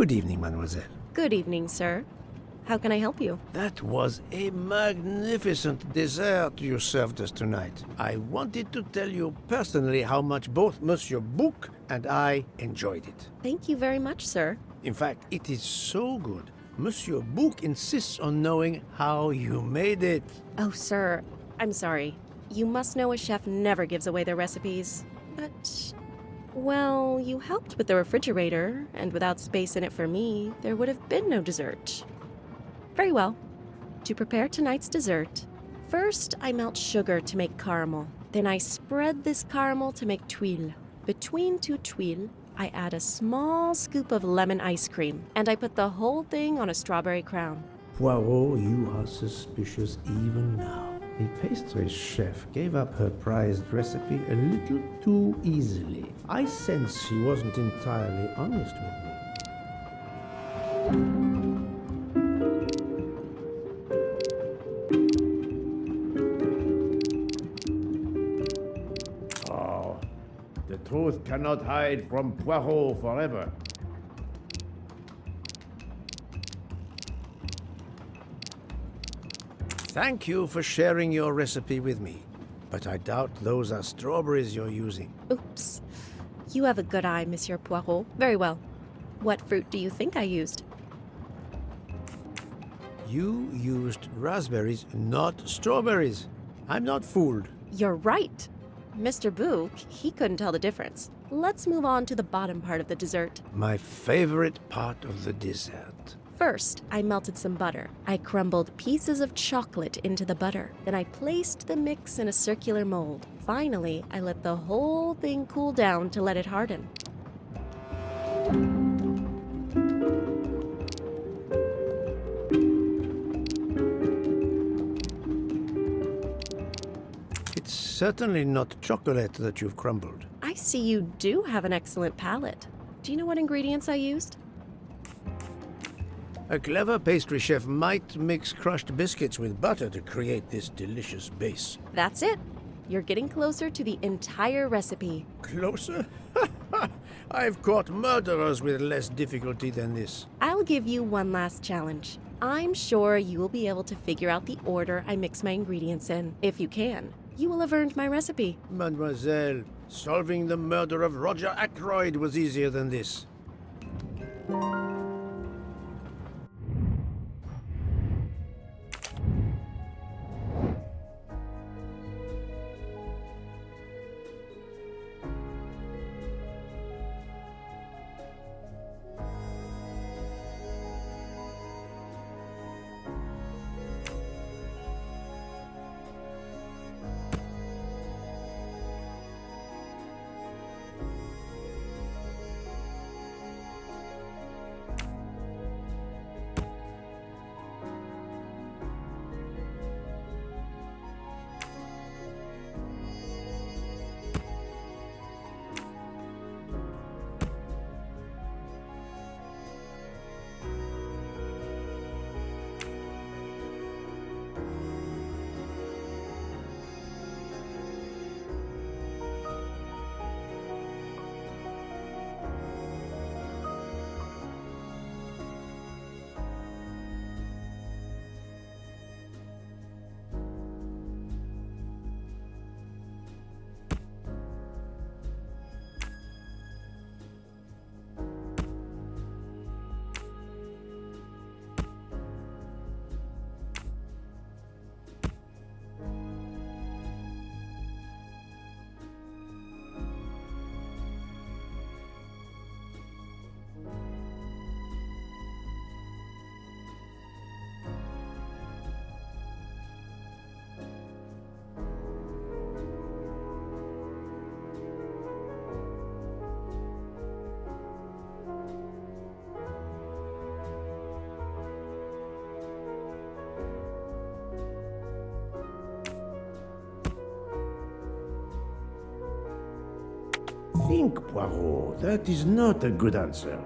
Good evening, mademoiselle. Good evening, sir. How can I help you? That was a magnificent dessert you served us tonight. I wanted to tell you personally how much both Monsieur Bouc and I enjoyed it. Thank you very much, sir. In fact, it is so good. Monsieur Bouc insists on knowing how you made it. Oh, sir, I'm sorry. You must know a chef never gives away their recipes. But, well, you helped with the refrigerator, and without space in it for me, there would have been no dessert. Very well. To prepare tonight's dessert, first I melt sugar to make caramel. Then I spread this caramel to make tuiles. Between two tuiles, I add a small scoop of lemon ice cream, and I put the whole thing on a strawberry crown. Poirot, you are suspicious even now. The pastry chef gave up her prized recipe a little too easily. I sense she wasn't entirely honest with me. Oh, the truth cannot hide from Poirot forever. Thank you for sharing your recipe with me, but I doubt those are strawberries you're using. Oops. You have a good eye, Monsieur Poirot. Very well. What fruit do you think I used? You used raspberries, not strawberries. I'm not fooled. You're right. Mr. Bouc, he couldn't tell the difference. Let's move on to the bottom part of the dessert. My favorite part of the dessert. First, I melted some butter. I crumbled pieces of chocolate into the butter. Then I placed the mix in a circular mold. Finally, I let the whole thing cool down to let it harden. It's certainly not chocolate that you've crumbled. I see you do have an excellent palate. Do you know what ingredients I used? A clever pastry chef might mix crushed biscuits with butter to create this delicious base. That's it. You're getting closer to the entire recipe. Closer? I've caught murderers with less difficulty than this. I'll give you one last challenge. I'm sure you will be able to figure out the order I mix my ingredients in. If you can, you will have earned my recipe. Mademoiselle, solving the murder of Roger Ackroyd was easier than this. Think, Poirot. That is not a good answer.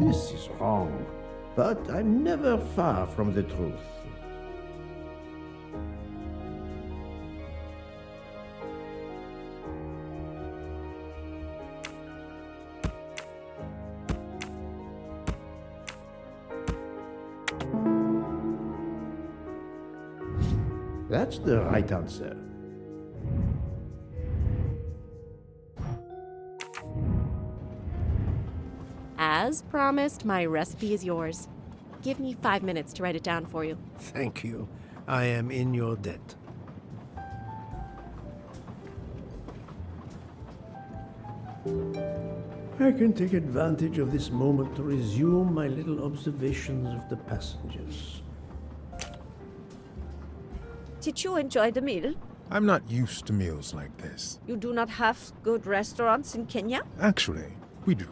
This is wrong, but I'm never far from the truth. That's the right answer. As promised, my recipe is yours. Give me 5 minutes to write it down for you. Thank you. I am in your debt. I can take advantage of this moment to resume my little observations of the passengers. Did you enjoy the meal? I'm not used to meals like this. You do not have good restaurants in Kenya? Actually, we do.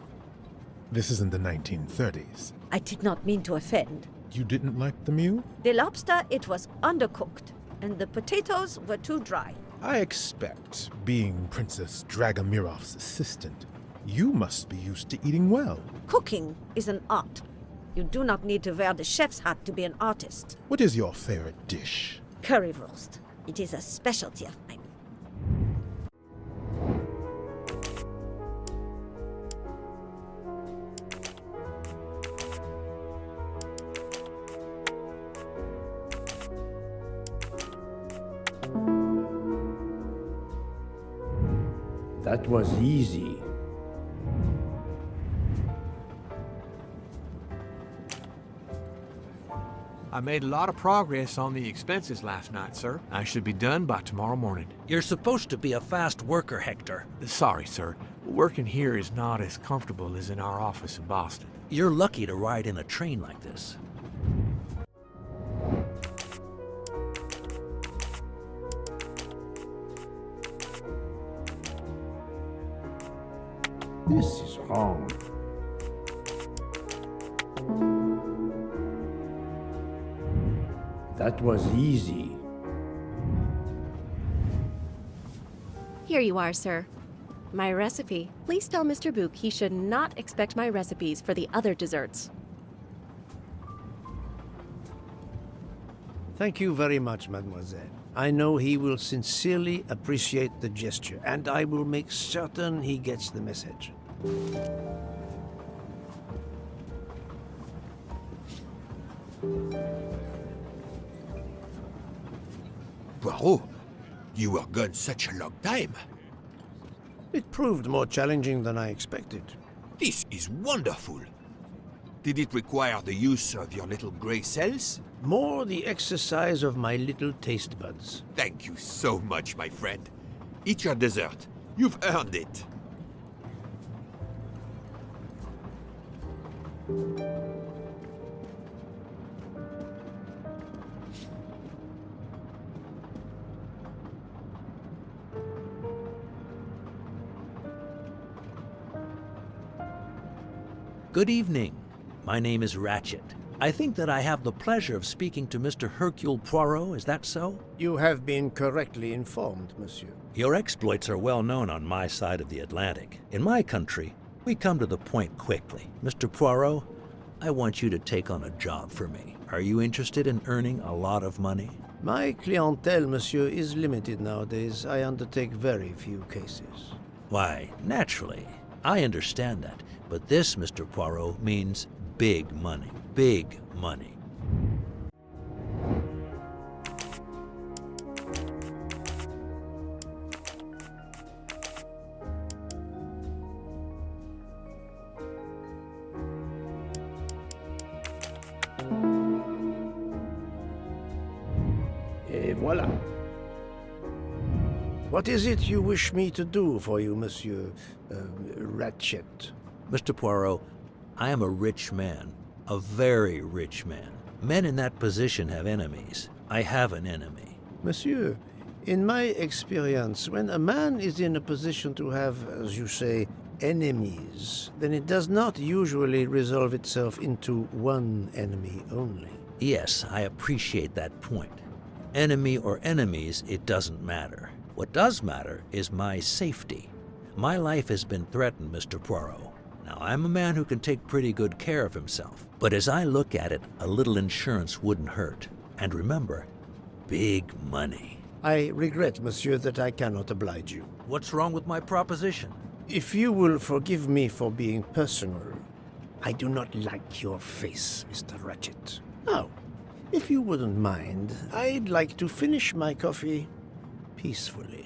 This isn't the 1930s. I did not mean to offend. You didn't like the meal? The lobster, it was undercooked, and the potatoes were too dry. I expect, being Princess Dragomirov's assistant, you must be used to eating well. Cooking is an art. You do not need to wear the chef's hat to be an artist. What is your favorite dish? Currywurst. It is a specialty of mine. That was easy. I made a lot of progress on the expenses last night, sir. I should be done by tomorrow morning. You're supposed to be a fast worker, Hector. Sorry, sir. Working here is not as comfortable as in our office in Boston. You're lucky to ride in a train like this. This is wrong. That was easy. Here you are, sir. My recipe. Please tell Mr. Book he should not expect my recipes for the other desserts. Thank you very much, mademoiselle. I know he will sincerely appreciate the gesture, and I will make certain he gets the message. Poirot, you were gone such a long time. It proved more challenging than I expected. This is wonderful. Did it require the use of your little grey cells? More the exercise of my little taste buds. Thank you so much, my friend. Eat your dessert. You've earned it. Good evening. My name is Ratchet. I think that I have the pleasure of speaking to Mr. Hercule Poirot, is that so? You have been correctly informed, monsieur. Your exploits are well known on my side of the Atlantic. In my country, we come to the point quickly. Mr. Poirot, I want you to take on a job for me. Are you interested in earning a lot of money? My clientele, monsieur, is limited nowadays. I undertake very few cases. Why, naturally. I understand that. But this, Mr. Poirot, means big money. Big money. Et voilà. What is it you wish me to do for you, monsieur Ratchet? Mr. Poirot, I am a rich man. A very rich man. Men in that position have enemies. I have an enemy. Monsieur, in my experience, when a man is in a position to have, as you say, enemies, then it does not usually resolve itself into one enemy only. Yes, I appreciate that point. Enemy or enemies, it doesn't matter. What does matter is my safety. My life has been threatened, Mr. Poirot. Now, I'm a man who can take pretty good care of himself, but as I look at it, a little insurance wouldn't hurt. And remember, big money. I regret, monsieur, that I cannot oblige you. What's wrong with my proposition? If you will forgive me for being personal, I do not like your face, Mr. Ratchet. Now, if you wouldn't mind, I'd like to finish my coffee peacefully.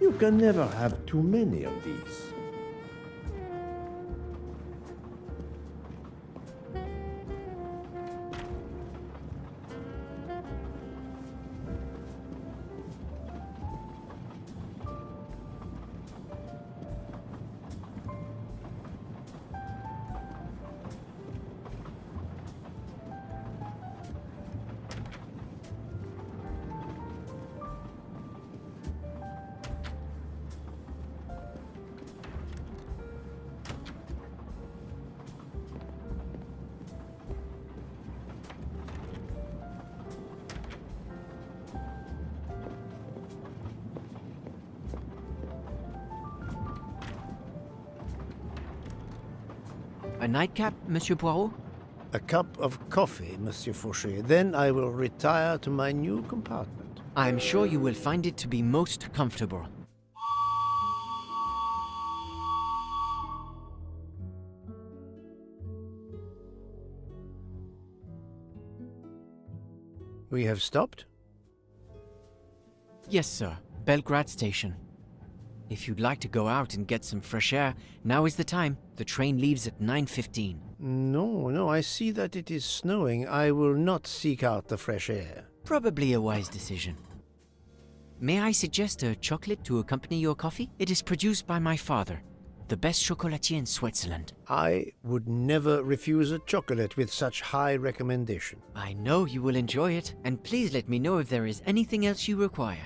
You can never have too many of these. A nightcap, Monsieur Poirot? A cup of coffee, Monsieur Fauché. Then I will retire to my new compartment. I am sure you will find it to be most comfortable. We have stopped? Yes, sir. Belgrade Station. If you'd like to go out and get some fresh air, now is the time. The train leaves at 9:15. No, I see that it is snowing. I will not seek out the fresh air. Probably a wise decision. May I suggest a chocolate to accompany your coffee? It is produced by my father, the best chocolatier in Switzerland. I would never refuse a chocolate with such high recommendation. I know you will enjoy it, and please let me know if there is anything else you require.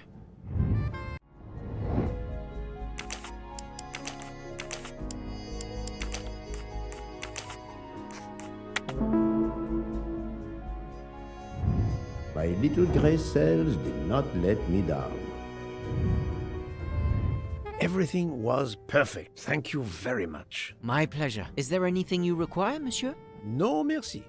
My little gray cells did not let me down. Everything was perfect. Thank you very much. My pleasure. Is there anything you require, monsieur? No, merci.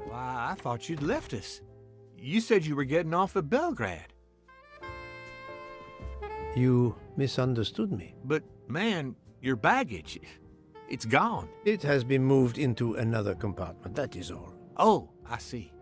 Why, I thought you'd left us. You said you were getting off at Belgrade. You misunderstood me. But, man, your baggage, it's gone. It has been moved into another compartment, that is all. Oh, I see.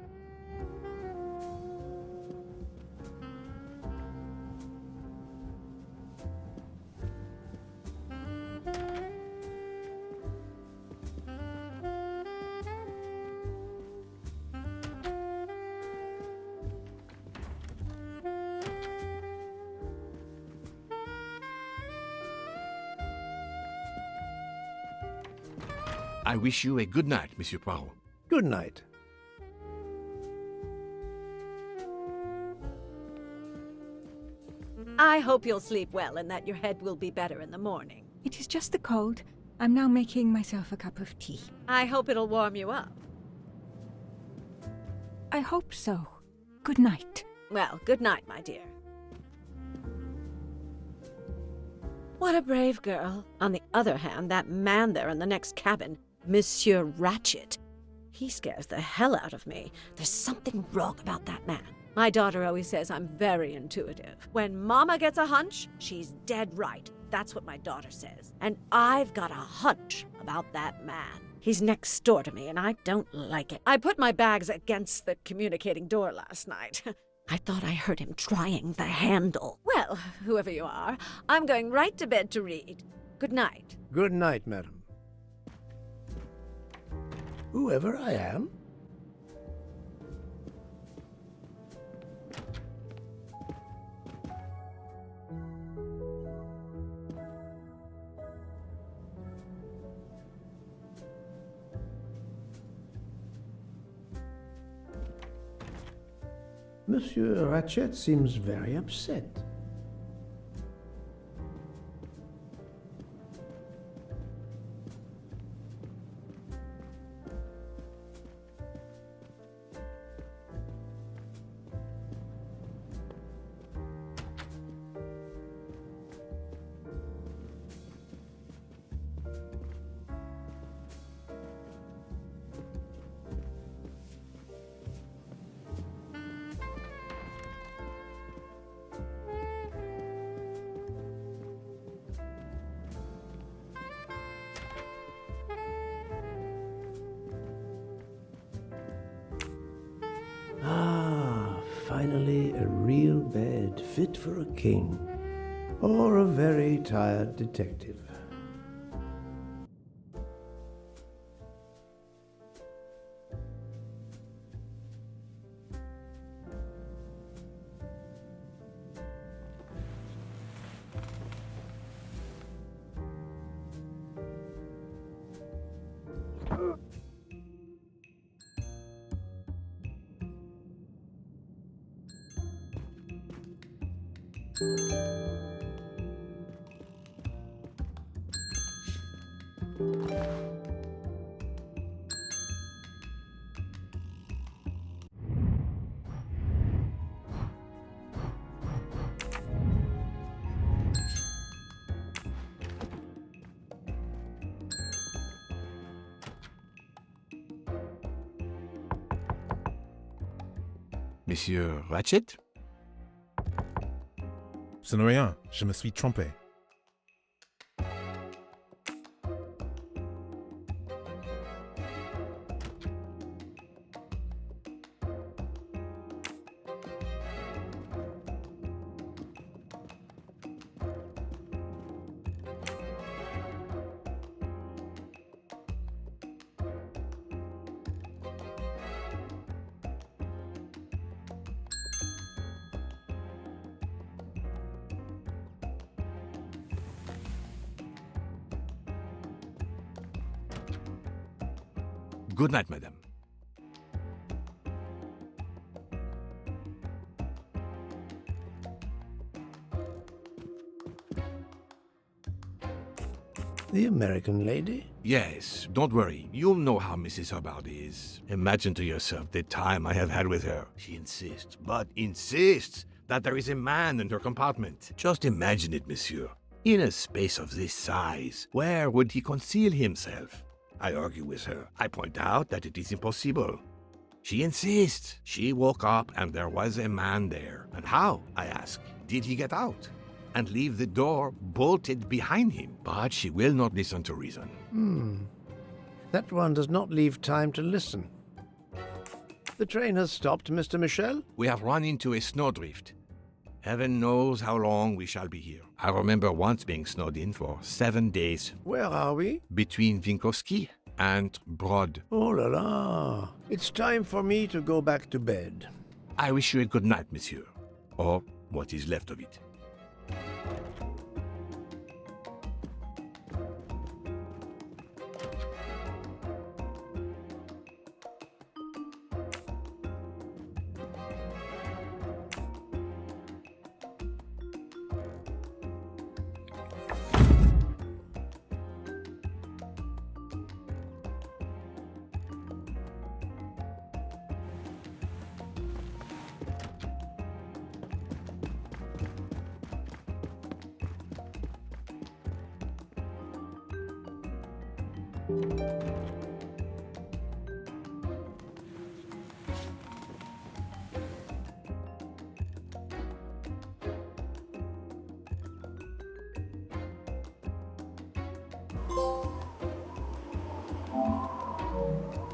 I wish you a good night, Monsieur Poirot. Good night. I hope you'll sleep well and that your head will be better in the morning. It is just the cold. I'm now making myself a cup of tea. I hope it'll warm you up. I hope so. Good night. Well, good night, my dear. What a brave girl. On the other hand, that man there in the next cabin, Monsieur Ratchet, he scares the hell out of me. There's something wrong about that man. My daughter always says I'm very intuitive. When Mama gets a hunch, she's dead right. That's what my daughter says. And I've got a hunch about that man. He's next door to me, and I don't like it. I put my bags against the communicating door last night. I thought I heard him trying the handle. Well, whoever you are, I'm going right to bed to read. Good night. Good night, madam. Whoever I am? Monsieur Ratchet seems very upset. Finally, a real bed fit for a king, or a very tired detective. Monsieur Ratchet? Ce n'est rien, je me suis trompé. Good night, madame. The American lady? Yes, don't worry. You'll know how Mrs. Hubbard is. Imagine to yourself the time I have had with her. She insists, but insists, that there is a man in her compartment. Just imagine it, monsieur. In a space of this size, where would he conceal himself? I argue with her. I point out that it is impossible. She insists. She woke up and there was a man there. And how, I ask, did he get out? And leave the door bolted behind him? But she will not listen to reason. That one does not leave time to listen. The train has stopped, Mr. Michel? We have run into a snowdrift. Heaven knows how long we shall be here. I remember once being snowed in for 7 days. Where are we? Between Winkowski and Brod. Oh la la. It's time for me to go back to bed. I wish you a good night, monsieur. Or what is left of it.